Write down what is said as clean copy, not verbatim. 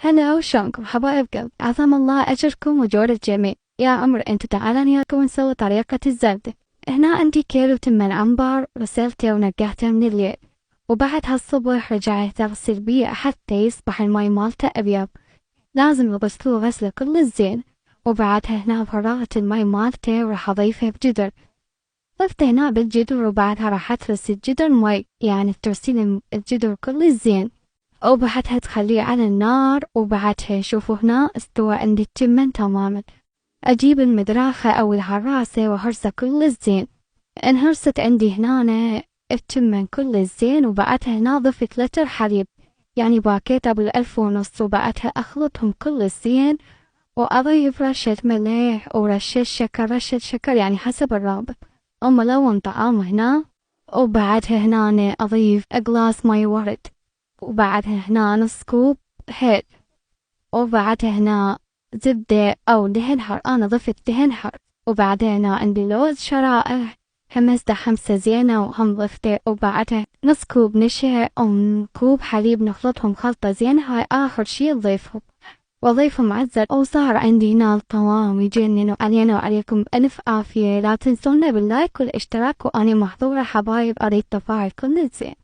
هلا وشلونكم حبايب قلب، عظم الله أجركم وجود الجميع. يا عمر انتو تعالى وياكم نسوي طريقة الزبدة. هنا عندي كيلو تمن عنبر غسلته ونقعته من الليل، وبعد هالصبح رجعت أغسل بيه حتى يصبح الماي مالته أبيض. لازم نغسلوه غسلة كل زين. وبعدها هنا فرغت الماي مالته وراح أضيفه بجدر. ضفته هنا بالجدر وبعدها راح أترس الجدر ماي، يعني ترسين الجدر كل زين. وبعدها تخليه على النار، وبعدها شوفوا هنا استوى عندي التمن تماما. أجيب المدراخة أو الهراسة وهرسه كل زين. انهرست عندي هنا التمن كل زين، وبعدها هنا ضفت لتر حليب، يعني باكيته بال1500، وبعدها أخلطهم كل زين وأضيف رشة ملح ورشة شكر يعني حسب الرغبة، وملون طعام هنا. وبعدها هنا أضيف أقلاص ماي ورد، وبعدها هنا نص كوب هيل، وبعدها هنا زبدة أو دهن حار، أنا ضفت دهن حار. وبعدها هنا عندي لوز شرائح همسته حمسة زينة وهم ضفته، وبعدها نص كوب نشا كوب حليب نخلطهم خلطة زينة. هاي آخر شي نضيفهم وأضيفهم عزل، وصار عندي هنا القوام يجنن. علينا وعليكم ألف عافية. لا تنسونا باللايك والاشتراك، وأني محظورة حبايب أريد تفاعل كل زين.